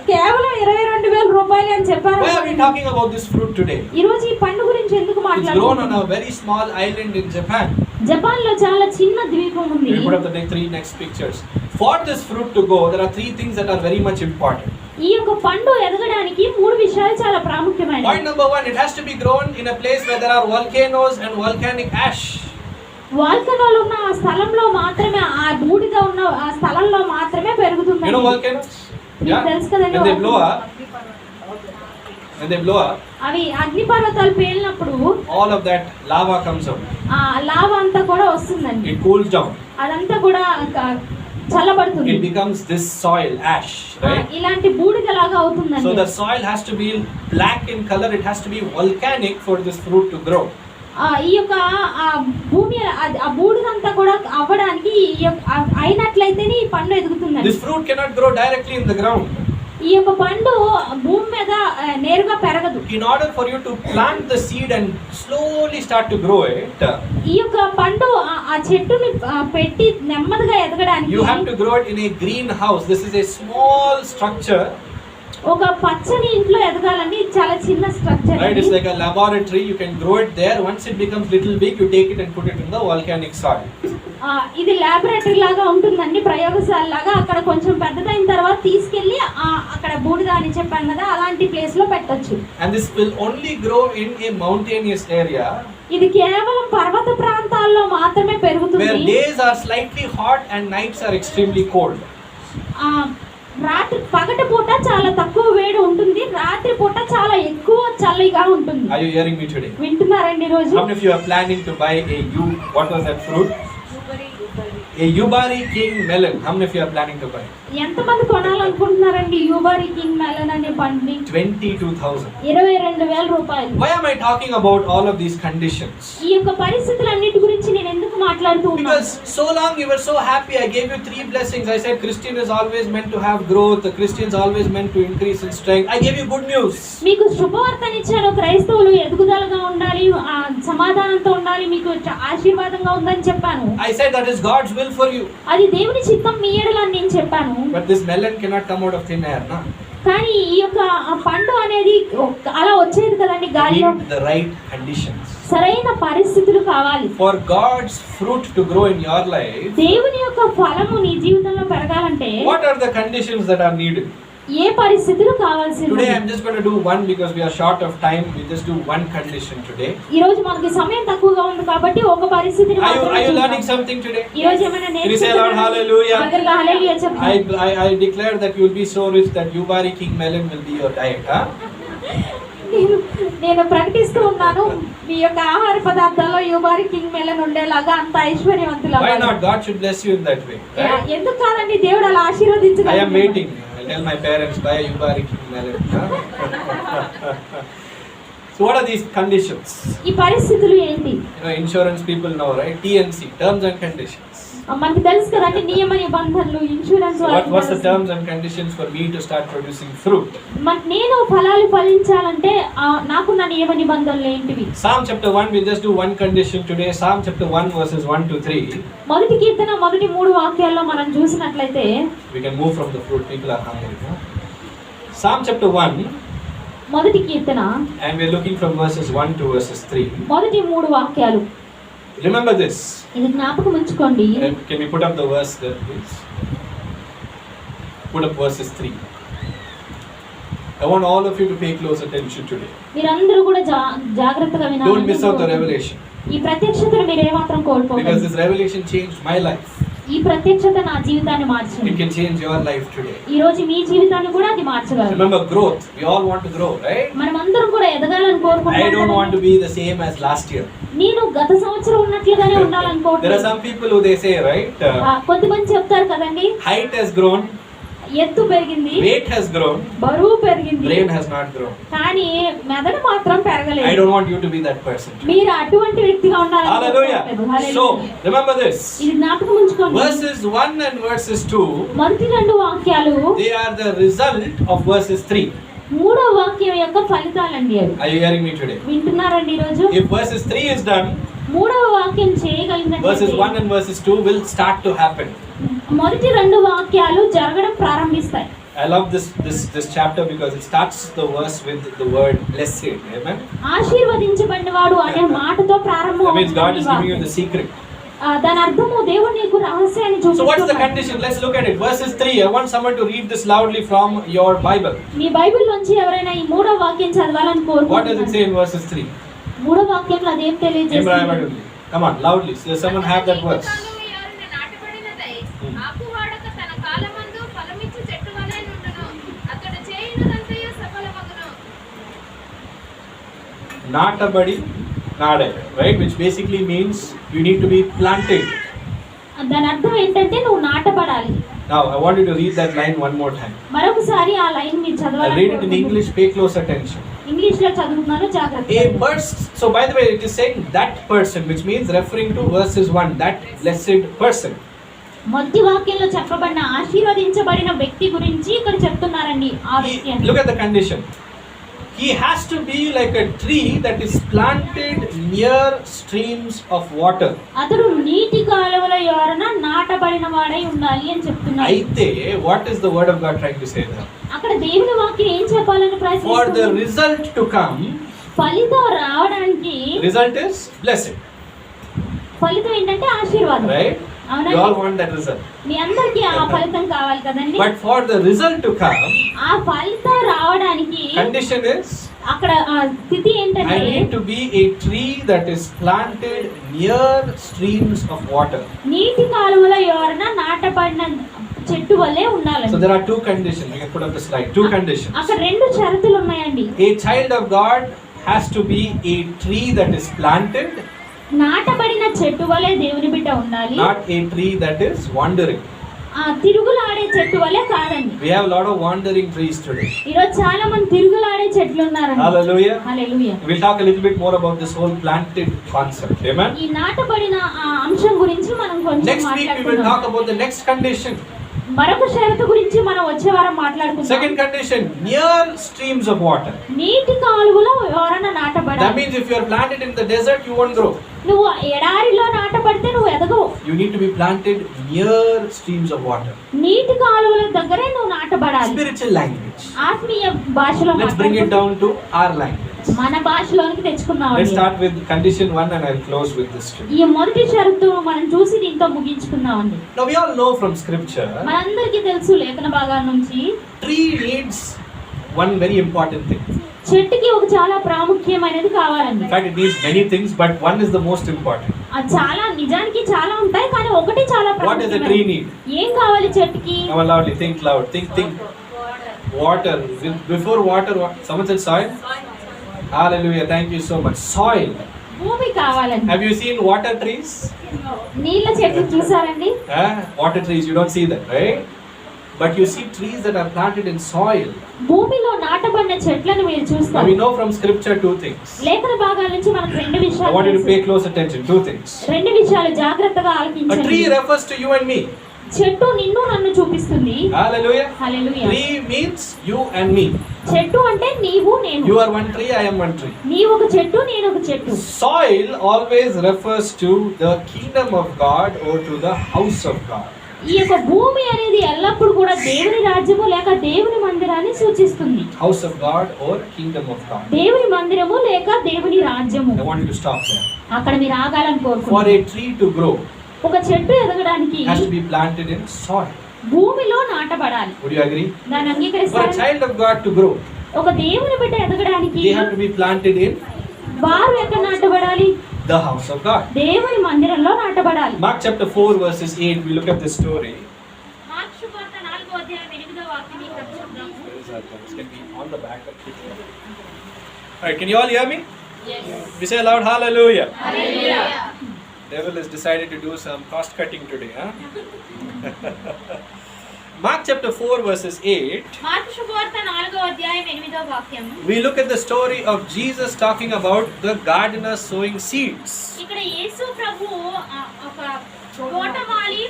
కేవలం 22,000 రూపాయలు అని చెప్పారు. Why are we talking about this fruit today? ఈ రోజు ఈ పండు గురించి ఎందుకు It's grown on మాట్లాడుతున్నాం? a very small island in Japan. Japan లో చాలా చిన్న ద్వీపం ఉంది. We put up the three next pictures. For this fruit to go, there are three things that are very much important. ఈ యొక్క పండు ఎదగడానికి 3 విషయాలు చాలా ప్రాముఖ్యమైనవి. Point number 1, it has to be grown in a place where there are volcanoes and volcanic ash. వాల్కనోలు ఉన్న ఆ స్థలంలో మాత్రమే, ఆ బూడిద ఉన్న ఆ స్థలంలో మాత్రమే పెరుగుతుంది. You know volcanoes? మీకు తెలుసు కదండి. When they blow up, అవి అగ్నిపర్వతాలు పేలినప్పుడు all of that lava comes out. ఆ లావా అంతా కూడా వస్తుందండి. It cools down. అదంతా కూడా చల్లబడుతుంది. It becomes this soil, ash, right? ఇలాంటి బూడిదలాగా అవుతుందండి. So the soil has to be black in color. It has to be volcanic for this fruit to grow. ఈ యొక్క ఆ భూమి ఆ బూడిదంతా కూడా అవ్వడానికి అయినట్లయితేనే ఈ పండు ఎదుగుతుందండి. This fruit cannot grow directly in the ground. ఈ యొక్క పండు భూమి మీద నేరుగా పెరగదు. In order for you to plant the seed and slowly start to grow it, ఈ యొక్క పండు ఆ చెట్టుని పెట్టి నెమ్మదిగా ఎదగడానికి you have to grow it in a greenhouse. This is a small structure. ఒక పచ్చని ఇంట్లో ఎదగాలండి. ఇది చాలా చిన్న structure. Right, it's like a laboratory. You can grow it there. Once it becomes little big, you take it and put it in the volcanic soil. ఇది laboratory లాగా ఉంటుందండి, ప్రయోగశాల లాగా. అక్కడ కొంచెం పెద్దదైన తర్వాత తీసుకెళ్లి అక్కడ బూడిద అని చెప్పాను కదా, అలాంటి ప్లేస్ లో పెట్టొచ్చు. And this will only grow in a mountainous area. ఇది కేవలం పర్వత ప్రాంతాల్లో మాత్రమే పెరుగుతుంది. Where days are slightly hot and nights are extremely cold. రాత్రి పగటి పూట చాలా తక్కువ వేడి ఉంటుంది, రాత్రి పూట చాలా ఎక్కువ చలిగా ఉంటుంది. Are you hearing me today? వింటున్నారండి ఈ రోజు? How many of you are planning to buy what was that fruit? A Yubari King melon. How many of you are planning to buy? ఎంతమంది కొనాలనుకుంటున్నారండి యూబారీ కింగ్ మెలన్ అనే పండుని? 22,000. 22,000 రూపాయలు. Why am I talking about all of these conditions? ఈ యొక్క పరిస్థితులన్నిటి గురించి నేను ఎందుకు మాట్లాడుతూ ఉన్నాను? Because so long you were so happy. I gave you 3 blessings. I said Christian is always meant to have growth. The Christian is always meant to increase in strength. I gave you good news. మీకు శుభవార్తనిచ్చాను. క్రైస్తవులు ఎదుగుదలగా ఉండాలి, సమాధానంతో ఉండాలి, మీకు ఆశీర్వాదంగా ఉందని చెప్పాను. I said that is God's will for you. అది దేవుని చిత్తం మీ ఎడల అని నేను చెప్పాను. But this melon cannot come out of thin air, na? కానీ ఈ యొక్క పండు అనేది అలా వచ్చేది కదండి గాలిలో. Need the right conditions. సరైన పరిస్థితులు కావాలి. For God's fruit to grow in your life, దేవుని యొక్క ఫలము నీ జీవితంలో పెరగాలంటే what are the conditions that are needed? ఏ పరిస్థితులు కావాల్సింది? Today I'm just going to do one because we are short of time. We just do one condition today. ఈ రోజు మనకి సమయం తక్కువగా ఉంది కాబట్టి ఒక పరిస్థితిని Are you learning something today? ఈ రోజు ఏమైనా Can you say Lord hallelujah? అందరికీ హల్లెలూయా చెప్పండి. I declare that you will be so rich that Yubari King melon will be your diet, huh? నేను ప్రకటిస్తూ ఉన్నాను, మీ యొక్క ఆహార పదార్థాల్లో యూబారీ కింగ్ మెలన్ ఉండేలాగా అంత ఐశ్వర్యవంతులు. Why not? God should bless you in that way, right? ఎందుకు కాదండి, దేవుడు అలా ఆశీర్వదించగలడు. I am waiting. I'll tell my parents buy a Yubari King melon, huh? So what are these conditions? ఈ పరిస్థితులు ఏంటి? Insurance people know, right? TNC, terms and conditions. మనకి తెలుసు కదండి, నియమ నిబంధనలు, insurance. What's the terms and conditions for me to start producing fruit? నేను ఫలాలు ఫలించాలంటే నాకున్న నియమ నిబంధనలు ఏంటివి? Psalm chapter 1, we'll just do one condition today. Psalm chapter 1 verses 1 to 3. మొదటి కీర్తన మొదటి 3 వాక్యాల్లో మనం చూసినట్లయితే, We can move from the fruit. People are hungry. Huh? Psalm chapter 1. మొదటి కీర్తన And we're looking from verses 1 to verses 3. మొదటి 3 వాక్యాలు. Remember this. ఇది జ్ఞాపకం ఉంచుకోండి. Can we put up the verse there, please? Put up verses 3. I want all of you to pay close attention today. మీరందరూ కూడా జాగ్రత్తగా వినాలి. Don't miss out the revelation. ఈ ప్రత్యక్షతను మీరు ఏమాత్రం కోల్పోకండి. Because this revelation changed my life. ఈ ప్రత్యక్షత నా జీవితాన్ని మార్చింది. It can change your life today. ఈ రోజు మీ జీవితాన్ని కూడా అది మార్చగలదు. Remember growth. We all want to grow, right? మనమందరం కూడా ఎదగాలని కోరుకుంటున్నాం. I don't want to be the same as last year. నేను గత సంవత్సరం ఉన్నట్లుగానే ఉండాలనుకోవట్లేదు. There are some people who they say, right? కొంతమంది చెప్తారు కదండి, Height has grown, ఎత్తు పెరిగింది, weight has grown, బరువు పెరిగింది, brain has not grown. కానీ మెదడు మాత్రం పెరగలేదు. I don't want you to be that person. మీరు అటువంటి వ్యక్తిగా ఉండాలని. Hallelujah. So remember this. ఇది జ్ఞాపకం ఉంచుకోండి. Verses 1 and verses 2. మొదటి 2 వాక్యాలు They are the result of verses 3. 3వ వాక్యం యొక్క ఫలితాలండి అవి. Are you hearing me today? వింటున్నారండి ఈ రోజు? If verses 3 is done, 3వ వాక్యం చేయగలిగినట్లయితే verses 1 and verses 2 will start to happen. మొదటి 2 వాక్యాలు జరగడం ప్రారంభిస్తాయి. I love this chapter because it starts the verse with the word blessed. Amen. ఆశీర్వదించబడినవాడు అనే మాటతో ప్రారంభం That means God is giving you the secret. దాని అర్థము దేవుడు నీకు రహస్యాన్ని So what is the చూపిస్తున్నాడు. condition? Let's look at it. Verses 3. I want someone to read this loudly from your Bible. Me Bible నుంచి ఎవరైనా ఈ మూడో వాక్యం చదవాలని What does it say కోరుకుంటున్నాను. in verses 3? మూడో వాక్యంలో అదేం తెలియజేస్తుంది? Come on, loudly. Does someone have that verse? ఆకువాడక తన కాలమందు ఫలమిచ్చు చెట్టు వలె నుండును. అతడు చేయునదంతయు సఫలమగును. Natabadi, nade, right? Which basically means you need to be planted. దాని అర్థం ఏంటంటే నువ్వు నాటబడాలి. Now, I want you to read that line one more time. మరొకసారి ఆ లైన్ మీరు I'll చదవాలి. read it in English. Pay close attention. English లో చదువుతున్నాను, జాగ్రత్త. A person. So, by the way, it is saying that person, which means referring to verses 1, that blessed person. మొదటి వాక్యంలో చెప్పబడిన ఆశీర్వదించబడిన వ్యక్తి గురించి ఇక్కడ చెప్తున్నారండి. ఆ వ్యక్తి అని. Look at the condition. He has to be like a tree that is planted near streams of water. అతడు నీటి కాలువల యొరన నాటబడిన వాడై ఉండాలి అని చెప్తున్నారు. Aithe, what is the word of God trying to say there? అక్కడ దేవుని వాక్యం ఏం చెప్పాలని For the ప్రయత్నిస్తుంది? result to come, ఫలితం రావడానికి result is blessing, ఫలితం ఏంటంటే ఆశీర్వాదం. right? You all అవునండి. want that result. మీ అందరికీ ఆ ఫలితం కావాలి కదండి. But for the result to come, ఆ ఫలితం రావడానికి condition is అక్కడ ఆ స్థితి I ఏంటంటే need to be a tree that is planted near streams of water. నీటి కాలువల యొరన నాటబడిన చెట్టు వల్లే ఉండాలి. So there are two conditions. I can put up the slide. Two conditions. అక్కడ రెండు షరతులు ఉన్నాయండి. A child of God has to be a tree that is planted, నాటబడిన చెట్టు వలె దేవుని బిడ్డ ఉండాలి. not a tree that is wandering. ఆ తిరుగులాడే చెట్టు వలె కాదండి. We have a lot of wandering trees today. ఈరోజు చాలా మంది తిరుగులాడే చెట్లు ఉన్నారండి. Hallelujah. Hallelujah. We'll talk a little bit more about this whole planted concept. Amen. ఈ నాటబడిన ఆ అంశం గురించి మనం కొంచెం Next week we will talk మాట్లాడుకుందాం. about the next condition. మరొక షరతు గురించి మనం వచ్చే వారం మాట్లాడుకుందాం. Second condition, near streams of water. నీటి కాలువలో ఎవరైనా That నాటబడాలి. means if you are planted in the desert, you won't grow. నువ్వు ఎడారిలో నాటబడితే నువ్వు ఎదగవు. You need to be planted near streams of water. నీటి కాలువల దగ్గరే నువ్వు నాటబడాలి. Spiritual language. ఆత్మీయ భాషలో Let's bring it down to our language. మన భాషలోనికి తెచ్చుకున్నాం. Let's start with condition 1 and I'll close with this too. ఈ మొదటి షరతు మనం చూసి దీంతో ముగించుకుందామండి. Now we all know from scripture, మనందరికీ తెలుసు లేఖన భాగాల నుంచి tree needs one very important thing. చెట్టుకి ఒక చాలా ప్రాముఖ్యమైనది కావాలండి. In fact, it needs many things, but one is the most important. అది చాలా నిజానికి చాలా ఉంటాయి కానీ ఒకటి చాలా What does a tree need? ఏం కావాలి చెట్టుకి? Come on, loudly, think loud. Think. Water. Before water, someone said soil? Hallelujah, thank you so much. Soil. భూమి కావాలండి. Have you seen water trees? నీళ్ళ చెట్లు చూసారండి? Water trees, you don't see that, right? But you see trees that are planted in soil. భూమిలో నాటబడిన చెట్లను మీరు Now చూస్తారు. we know from scripture two things. లేఖన భాగాల నుంచి మనకు రెండు I విషయాలు want you to తెలుసు. pay close attention. Two things. రెండు విషయాలు జాగ్రత్తగా A ఆలకించండి. tree refers to you and me. చెట్టు నిన్ను నన్ను చూపిస్తుంది. Hallelujah. Hallelujah. Tree means you and me. చెట్టు అంటే నీవు నేను. You are one tree, I am one tree. నీవు ఒక చెట్టు నేను ఒక చెట్టు. Soil always refers to the kingdom of God or to the house of God. ఈ యొక్క భూమి అనేది ఎల్లప్పుడూ కూడా దేవుని రాజ్యము లేక దేవుని మందిరాన్ని సూచిస్తుంది. House of God or kingdom of God. దేవుని మందిరము లేక దేవుని రాజ్యము. I want you to stop there. అక్కడ మీరు ఆగాలని For కోరుకుంటున్నాను. a tree to grow, ఒక చెట్టు ఎదగడానికి it has to be planted in soil. భూమిలో నాటబడాలి. Would you agree? దాన్ని For a అంగీకరిస్తారు? child of God to grow, ఒక దేవుని బిడ్డ ఎదగడానికి they have to be planted in వారు ఎక్కడ నాటబడాలి? the house of God. దేవుని మందిరంలో నాటబడాలి. Mark chapter 4 verses 8, we look at this story. Mark సువార్త 4వ అధ్యాయం 8వ వాక్యం ఇక్కడ చూద్దాం. Where is that verse? Can be on the back of it. Alright, can you all hear me? Yes. We say aloud, hallelujah. Hallelujah. Devil has decided to do some cost cutting today, huh? Mark chapter 4 verses 8. Mark సువార్త 4వ అధ్యాయం 8వ వాక్యం. We look at the story of Jesus talking about the gardener sowing seeds. ఇక్కడ యేసు ప్రభువు ఒక తోటమాలి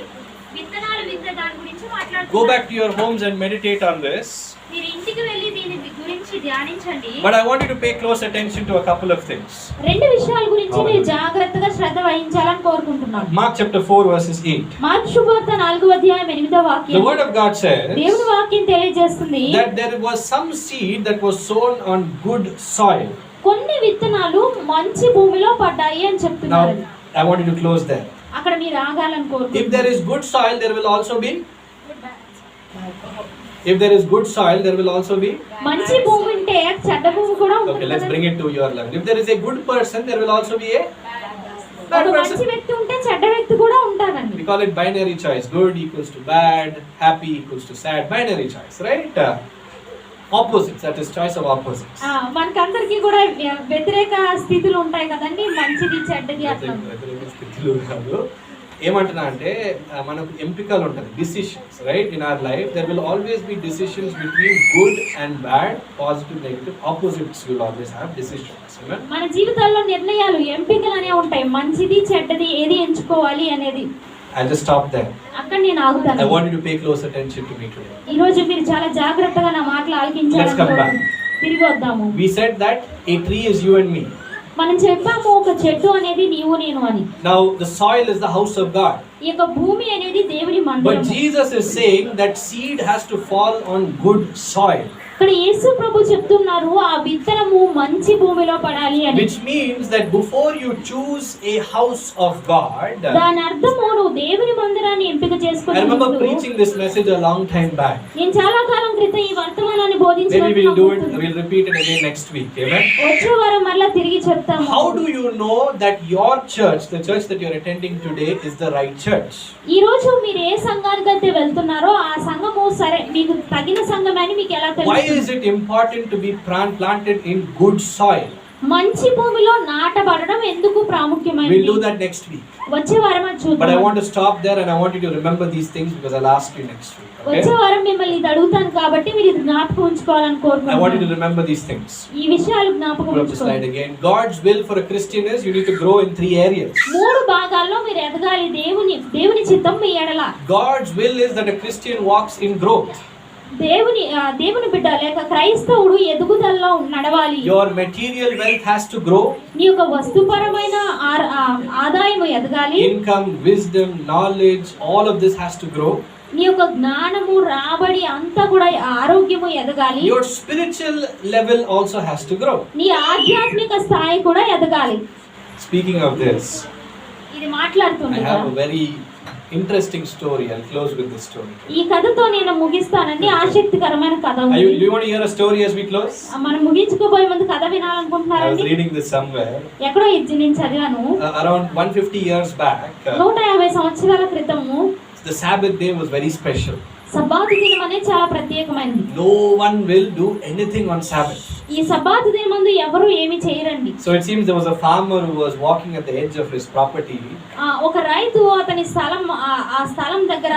విత్తనాలు విత్తే దాని గురించి Go మాట్లాడుతున్నారు. back to your homes and meditate on this. మీరు ఇంటికి వెళ్ళి దీని గురించి గురించి ధ్యానించండి. But I want you to pay close attention to a couple of things. రెండు విషయాల గురించి మీరు జాగ్రత్తగా శ్రద్ధ వహించాలని కోరుకుంటున్నాను. Mark chapter 4 verses 8. మార్కు శుభవార్త 4వ వాక్యం. The word of God says దేవుని వాక్యం తెలియజేస్తుంది that there was some seed that was sown on good soil. కొన్ని విత్తనాలు మంచి భూమిలో పడ్డాయి అని చెప్తున్నారు. Now I want you to close there. అక్కడ మీరు ఆగాలని If కోరుకుంటున్నాను. there is good soil, there will also be. If there is good soil, there will also be. మంచి భూమి ఉంటే చెడ్డ భూమి కూడా Okay, ఉంటుంది. let's bring it to your level. If there is a good person, there will also be a bad ఒక మంచి person. వ్యక్తి ఉంటే చెడ్డ వ్యక్తి కూడా ఉంటారండి. We call it binary choice. Good equals to bad, happy equals to sad. Binary choice, right? Opposites. That is choice of opposites. మనకందరికి కూడా వ్యతిరేక స్థితులు ఉంటాయి కదండి, మంచిది చెడ్డది అట్లా. వ్యతిరేక స్థితిలో కాదు. ఏమంటున్నా అంటే మనకు ఎంపికలు ఉంటుంది, decisions, right? In our life there will always be decisions between good and bad, positive, negative, opposites will always have decisions. మన జీవితాల్లో నిర్ణయాలు, ఎంపికలు అనేవి ఉంటాయి, మంచిది చెడ్డది ఏది ఎంచుకోవాలి అనేది. I'll just stop there. అక్కడ నేను ఆగుతాను. I want you to pay close attention to me today. ఈ రోజు మీరు చాలా జాగ్రత్తగా నా మాటలు Let's come back. ఆలకించాలి. తిరిగి వద్దాము. We said that a tree is you and me. మనం చెప్పాము ఒక చెట్టు అనేది నీవు నేను అని. Now the soil is the house of God. ఈ యొక్క భూమి అనేది దేవుని But మందిరం. Jesus is saying that seed has to fall on good soil. ఇక్కడ యేసు ప్రభు చెప్తున్నారు ఆ విత్తనము మంచి భూమిలో పడాలి అని. Which means that before you choose a house of God, దాని అర్థము నువ్వు దేవుని మందిరాన్ని ఎంపిక I remember చేసుకున్నప్పుడు. preaching this message a long time back. నేను చాలా కాలం క్రితం ఈ వర్తమానాన్ని Maybe we'll do it, బోధించాను. we'll repeat it again next week. Amen. వచ్చే వారం మళ్ళా తిరిగి చెప్తాము. How do you know that your church, the church that you're attending today, is the right church? ఈ రోజు మీరు ఏ సంఘానికి అయితే వెళ్తున్నారో ఆ సంఘము సరే మీకు తగిన సంఘం అని మీకు ఎలా Why తెలుసు? is it important to be planted in good soil? మంచి భూమిలో నాటబడడం ఎందుకు ప్రాముఖ్యమైనది? We'll do that next week. వచ్చే వారం అది But I చూద్దాం. want to stop there and I want you to remember these things because I'll ask you next week. వచ్చే Okay? వారం మిమ్మల్ని ఇది అడుగుతాను కాబట్టి మీరు ఇది జ్ఞాపకం ఉంచుకోవాలని I want you to కోరుకుంటున్నాను. remember these things. ఈ విషయాలు జ్ఞాపకం Put up the slide ఉంచుకోండి. again. God's will for a Christian is you need to grow in 3 areas. 3 భాగాల్లో మీరు ఎదగాలి. దేవుని చిత్తం మీ ఎడల. God's will is that a Christian walks in growth. దేవుని బిడ్డ లేక క్రైస్తవుడు ఎదుగుదలలో నడవాలి. Your material wealth has to grow. నీ యొక్క వస్తుపరమైన ఆదాయము ఎదగాలి. Income, wisdom, knowledge, all of this has to grow. నీ యొక్క జ్ఞానము, రాబడి అంతా కూడా ఆరోగ్యము ఎదగాలి. Your spiritual level also has to grow. నీ ఆధ్యాత్మిక స్థాయి కూడా ఎదగాలి. Speaking of this, ఇది I మాట్లాడుతుండగా have a very interesting story. I'll close with this story. ఈ కథతో నేను ముగిస్తానండి. ఆసక్తికరమైన కథ Do ఉంది. you want to hear a story as we close? మనం ముగించుకోబోయే ముందు కథ I was వినాలనుకుంటున్నారండి. reading this somewhere. ఎక్కడో ఇది నేను చదివాను. Around 150 years back, 150 సంవత్సరాల క్రితము the Sabbath day was very special. సబ్బాతు దినం అనేది చాలా ప్రత్యేకమైనది. No one will do anything on Sabbath. ఈ సబ్బాతు దినమందు ఎవరు ఏమీ చేయరండి. So it seems there was a farmer who was walking at the edge of his property. ఒక రైతు అతని స్థలం ఆ స్థలం దగ్గర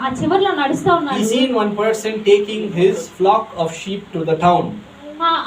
ఆ చివర్లో నడుస్తూ He ఉన్నాడు. seen one person taking his flock of sheep to the town.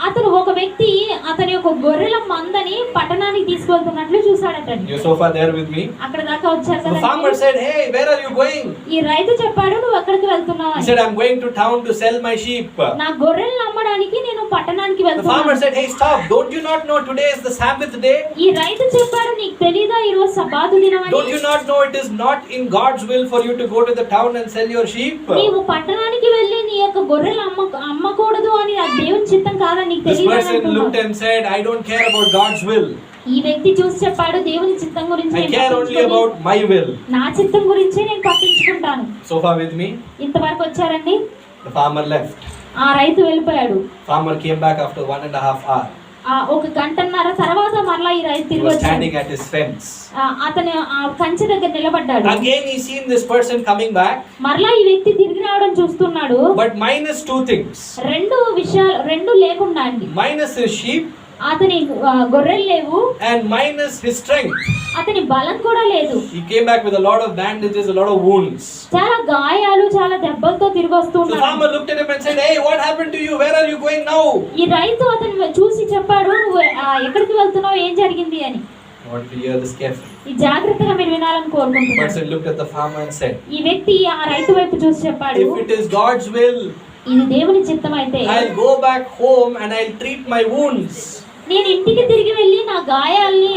అతను ఒక వ్యక్తి అతని యొక్క గొర్రెల మందని పట్టణానికి తీసుకెళ్తున్నట్లు చూసాడటండి. You so far there with me? అక్కడ దాకా వచ్చారు The కదా. farmer said, "Hey, where are you going?" ఈ రైతు చెప్పాడు నువ్వు ఎక్కడికి వెళ్తున్నావు He అని. said, "I'm going to town to sell my sheep." నా గొర్రెలను అమ్మడానికి నేను పట్టణానికి The farmer వెళ్తున్నాను. said, "Hey, stop! Don't you not know today is the Sabbath day? ఈ రైతు చెప్పాడు నీకు తెలీదా ఈ రోజు సబ్బాతు దినం Don't అని? you not know it is not in God's will for you to go to the town and sell your sheep?" నీవు పట్టణానికి వెళ్ళి నీ యొక్క గొర్రెలు అమ్మకూడదు అని అది దేవుని చిత్తం కాదని నీకు This తెలియదు person looked and said, "I don't care about God's will. ఈ వ్యక్తి చూసి చెప్పాడు దేవుని చిత్తం గురించి I నేను care only పట్టించుకోను. about my will." నా చిత్తం గురించే నేను పట్టించుకుంటాను. So far with me? ఇంతవరకు వచ్చారండి. The farmer left. ఆ రైతు వెళ్ళిపోయాడు. Farmer came back after 1.5 hours. ఒక గంటన్నర తర్వాత మరలా ఈ రైతు He తిరిగి was వచ్చాడు. standing at his fence. అతను ఆ కంచె దగ్గర నిలబడ్డాడు. Again he seen this person coming back, మరలా ఈ వ్యక్తి తిరిగి రావడం చూస్తున్నాడు. but minus 2 things. రెండు లేకుండా అండి. Minus his sheep అతని గొర్రెలు లేవు, and minus his strength. అతని బలం కూడా లేదు. He came back with a lot of bandages, a lot of wounds. చాలా గాయాలు, చాలా దెబ్బలతో తిరిగి So the వస్తున్నాడు. farmer looked at him and said, "Hey, what happened to you? Where are you going now?" ఈ రైతు అతను చూసి చెప్పాడు నువ్వు ఎక్కడికి వెళ్తున్నావు, ఏం జరిగింది అని. I want to hear this carefully. ఈ జాగ్రత్తగా మీరు వినాలని The కోరుకుంటున్నాను. person looked at the farmer and said, ఈ వ్యక్తి ఆ రైతు వైపు చూసి చెప్పాడు "If it is God's will ఇది దేవుని చిత్తం అయితే I'll go back home and I'll treat my wounds. నేను ఇంటికి తిరిగి వెళ్ళి నా గాయాల్ని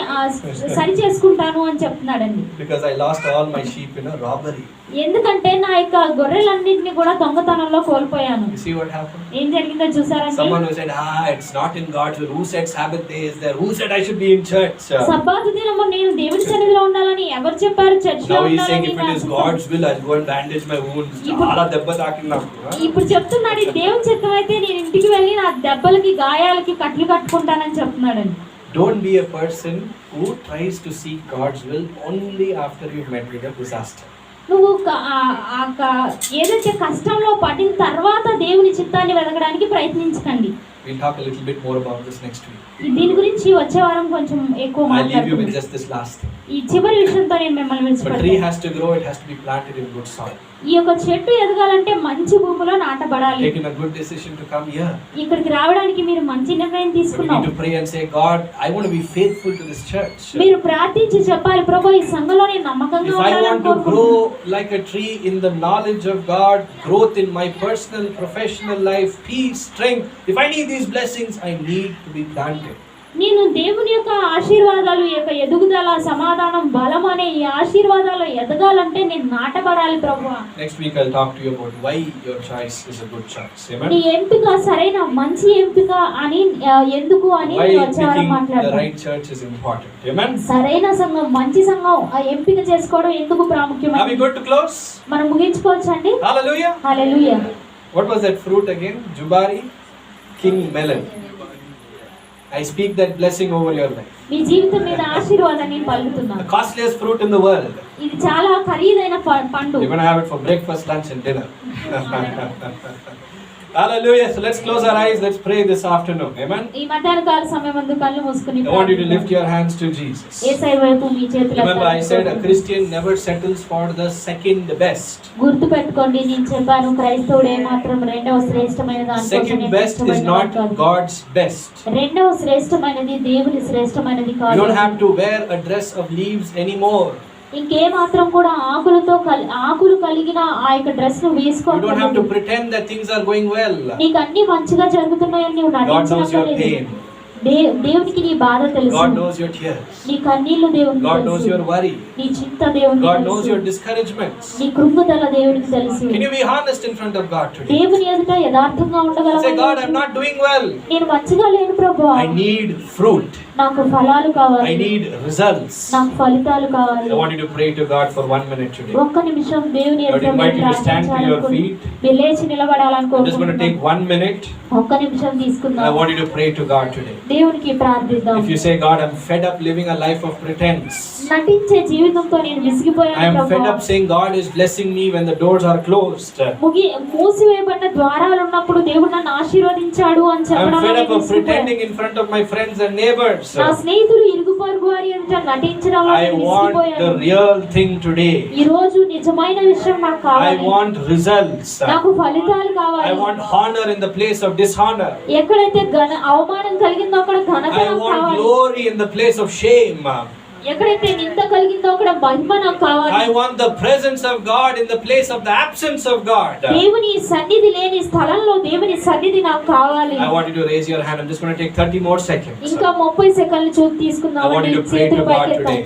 సరి చేసుకుంటాను అని చెప్తున్నాడండి. Because I lost all my sheep in a robbery. ఎందుకంటే నా యొక్క గొర్రెలన్నింటినీ కూడా దొంగతనంలో కోల్పోయాను. You see what happened? ఏం జరిగిందో చూసారండి? Someone who said, it's not in God's will. Who said Sabbath day is there? Who said I should be in church? సబ్బాతు దినము నేను దేవుని సన్నిధిలో ఉండాలని ఎవరు చెప్పారు? చర్చిలో Now he's saying ఉండాలని. if it is God's will, I'll go and bandage my wounds. చాలా దెబ్బ తాకింది నాకు. ఇప్పుడు చెప్తున్నాడు ఇది దేవుని చిత్తం అయితే నేను ఇంటికి వెళ్ళి నా దెబ్బలకి గాయాలకి కట్లు కట్టుకుంటానని చెప్తున్నాడండి. Don't be a person who tries to seek God's will only after you've met with a disaster. నువ్వు ఏదైతే కష్టంలో పడిన తర్వాత దేవుని చిత్తాన్ని వెతకడానికి ప్రయత్నించకండి. We'll talk a little bit more about this next week. దీని గురించి వచ్చే వారం కొంచెం ఎక్కువ I'll leave you with మాట్లాడుకుందాం. just this last thing. ఈ చివరి విషయంతో నేను మిమ్మల్ని But tree విడిచిపెడతాను. has to grow. It has to be planted in good soil. ఈ యొక్క చెట్టు ఎదగాలంటే మంచి భూమిలో నాటబడాలి. Taking a good decision to come here. ఇక్కడికి రావడానికి మీరు మంచి నిర్ణయం But you తీసుకున్నారు. need to pray and say, God, I want to be faithful to this church. మీరు ప్రార్థించి చెప్పాలి, ప్రభు ఈ సంఘంలో నేను నమ్మకంగా If I ఉండాలని want to కోరుకుంటున్నాను. grow like a tree in the knowledge of God, growth in my personal, professional life, peace, strength, if I need these blessings, I need to be planted. నేను దేవుని యొక్క ఆశీర్వాదాలు యొక్క ఎదుగుదల సమాధానం బలం అనే ఈ ఆశీర్వాదాలు ఎదగాలంటే నేను నాటబడాలి ప్రభువా. Next week I'll talk to you about why your choice is a good choice. నీ Amen. ఎంపిక సరైన మంచి ఎంపిక అని ఎందుకు అని Why వచ్చే వారం picking the మాట్లాడతాను. right church is important. Amen. సరైన సంఘం మంచి సంఘం ఎంపిక చేసుకోవడం ఎందుకు Are we ప్రాముఖ్యమైనది? good to close? మనం ముగించుకోవచ్చండి. Hallelujah. Hallelujah. What was that fruit again? Jubari, king melon. I speak that blessing over your life. మీ జీవితం మీద ఆశీర్వాదాన్ని పలుకుతున్నాను. The costliest fruit in the world. ఇది చాలా ఖరీదైన పండు. You're going to have it for breakfast, lunch and dinner. Hallelujah. So let's close our eyes. Let's pray this afternoon. Amen. ఈ మధ్యాహ్న కాల సమయమందు కళ్ళు మూసుకుని I want you to lift your hands to Jesus. యేసయ్య వైపు మీ చేతులు Remember I said a Christian never settles for the second best. గుర్తు పెట్టుకోండి, నేను చెప్పాను క్రైస్తవుడు ఏమాత్రం రెండవ శ్రేష్టమైన దానికోసం Second best is not God's best. రెండవ శ్రేష్టమైనది దేవుని శ్రేష్టమైనది You కాదు. don't have to wear a dress of leaves anymore. ఇంకే మాత్రం కూడా ఆకులు కలిగిన ఆ యొక్క డ్రెస్ ను You don't have వేసుకోవాలి. to pretend that things are going well. నీకు అన్ని మంచిగా జరుగుతున్నాయని నువ్వు God knows your నటించడం లేదు. pain. దేవునికి నీ బాధ తెలుసు. God knows your tears. నీ కన్నీళ్లు దేవునికి God knows తెలుసు. your worry. నీ చింత దేవునికి God knows తెలుసు. your discouragements. నీ కృంగుదల దేవునికి తెలుసు. Can you be honest in front of God today? దేవుని ఎదుట యథార్థంగా Say, ఉండగలవు. God, I'm not doing well. నేను మంచిగా లేను ప్రభువా. I need fruit. నాకు ఫలాలు కావాలి. I need results. నాకు ఫలితాలు కావాలి. I want you to pray to God for 1 minute today. ఒక్క నిమిషం దేవుని I would ఎదుట invite you to stand to your ప్రార్థించాలనుకుంటున్నాను. feet. మీరు లేచి I'm just going to నిలబడాలనుకుంటున్నాను. take 1 minute. ఒక్క నిమిషం I తీసుకుందాం. want you to pray to God today. దేవునికి ప్రార్థిద్దాం. If you say, God, I'm fed up living a life of pretense. నటించే జీవితంతో నేను I విసిగిపోయాను am fed ప్రభువా. up saying God is blessing me when the doors are closed. మూసివేయబడిన ద్వారాలు ఉన్నప్పుడు దేవుడు నన్ను ఆశీర్వదించాడు అని I'm చెప్పడం fed అనేది up of విసిగిపోయాను. pretending in front of my friends and neighbors. నా స్నేహితులు ఇరుగు పొరుగు వారి ఎదుట నటించడం I want the విసిగిపోయాను. real thing today. ఈ రోజు నిజమైన విషయం నాకు I కావాలి. want results. నాకు ఫలితాలు I కావాలి. want honor in the place of dishonor. ఎక్కడైతే అవమానం కలిగిందో అక్కడ ఘనత I నాకు want కావాలి. glory in the place of shame. ఎక్కడైతే నింద కలిగిందో అక్కడ మహిమ నాకు కావాలి. I want the presence of God in the place of the absence of God. దేవుని సన్నిధి లేని స్థలంలో దేవుని సన్నిధి నాకు కావాలి. I want you to raise your hand. I'm just going to take 30 more seconds. ఇంకా 30 సెకన్లు చూపు తీసుకుందాం. I want you to pray to God today.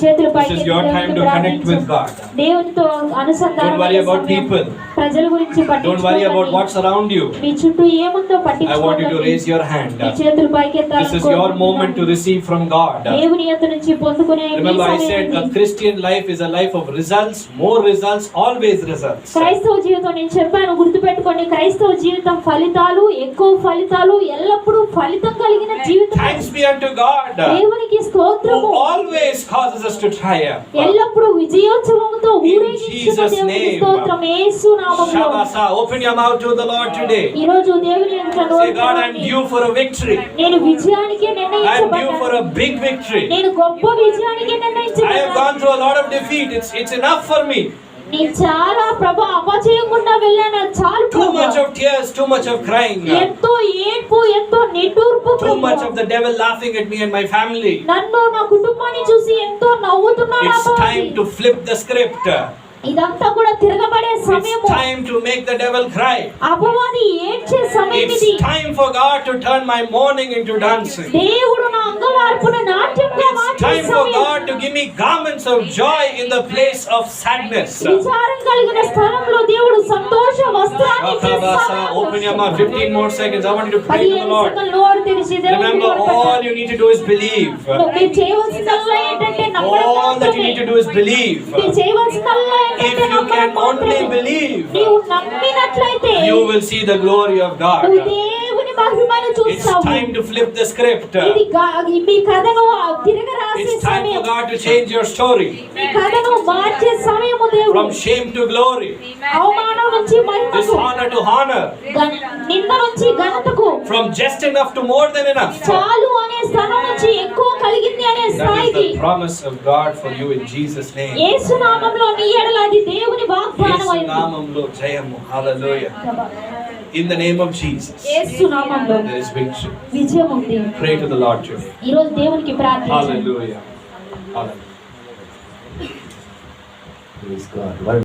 చేతులు This పైకి is your time to connect with God. దేవునితో అనుసంధానం. Don't worry about people. ప్రజల గురించి Don't worry about what's around you. మీ చుట్టూ ఏముందో I want you to పట్టించుకోకండి. raise your hand. మీ చేతులు పైకెత్తాలి. This is your moment to receive from God. దేవుని యొద్ద నుంచి పొందుకునే మీ Remember I సమయం said ఇది. a Christian life is a life of results, more results, always results. క్రైస్తవ జీవితం నేను చెప్పాను, గుర్తుపెట్టుకోండి. క్రైస్తవ జీవితం ఫలితాలు, ఎక్కువ ఫలితాలు, ఎల్లప్పుడూ ఫలితం కలిగిన జీవితం. Thanks be unto God దేవునికి who స్తోత్రము. always causes us to triumph. ఎల్లప్పుడూ విజయోత్సవముతో ఊరేగించిన Jesus' దేవునికి name. స్తోత్రం. యేసు నామములో. Shabasa, open your mouth to the Lord today. ఈ రోజు దేవుని ఎదుట Say, నోరు God, I'm తెరవండి. due for a victory. నేను విజయానికి I'm due for నిర్ణయించబడ్డాను. a big victory. నేను గొప్ప విజయానికి I have నిర్ణయించబడ్డాను. gone through a lot of defeat. It's enough for me. నేను చాలా ప్రభా అపజయకుండా వెళ్ళాను. అది చాలు Too ప్రభా. much of tears, too much of crying. ఎంతో ఏడ్పు, ఎంతో నిట్టూర్పు Too ప్రభా. much of the devil laughing at me and my family. నన్ను నా కుటుంబాన్ని చూసి ఎంతో నవ్వుతున్నాడు It's అపవాది. time to flip the script. ఇదంతా కూడా తిరగబడే It's సమయము. time to make the devil cry. అపవాది ఏడ్చే సమయం It's ఇది. time for God to turn my mourning into dancing. దేవుడు నా అంగలార్పును నాట్యంగా It's మార్చే time for సమయం. God to give me garments of joy in the place of sadness. విచారం కలిగిన స్థలంలో దేవుడు సంతోష వస్త్రాన్ని ఇచ్చే సమయం. Open your mouth. 15 more seconds. I want you to pray to the 15 Lord. సెకన్లు నోరు తెరిచి దేవునికి Remember, మొరపెట్టండి. all you need to do is believe. మీరు చేయవలసిందల్లా ఏంటంటే నమ్మడం All that you మాత్రమే. need to do is believe. మీరు చేయవలసిందల్లా If ఏంటంటే you నమ్మడం can only మాత్రమే. believe, నీవు నమ్మినట్లయితే you will see the glory of నువ్వు God. దేవుని మహిమను It's చూస్తావు. time to flip the script. ఇది మీ కథను తిరిగి రాసే It's time for సమయం. God to change your story మీ కథను మార్చే సమయము దేవుడు. from shame to glory, అవమానం నుంచి మహిమకు, dishonor to honor, నింద నుంచి ఘనతకు, from just enough to more than enough. చాలు అనే స్థానం నుంచి ఎక్కువ కలిగింది అనే That is స్థాయికి. the promise of God for you in Jesus' name. యేసు నామములో నీ ఎడల అది దేవుని వాగ్దానం యేసు అయింది. నామములో జయము. Hallelujah. In the name of Jesus, యేసు నామములో there is victory. విజయం ఉంది. Pray to the Lord today. ఈ రోజు దేవునికి ప్రార్థించండి. Hallelujah. Hallelujah. Praise God.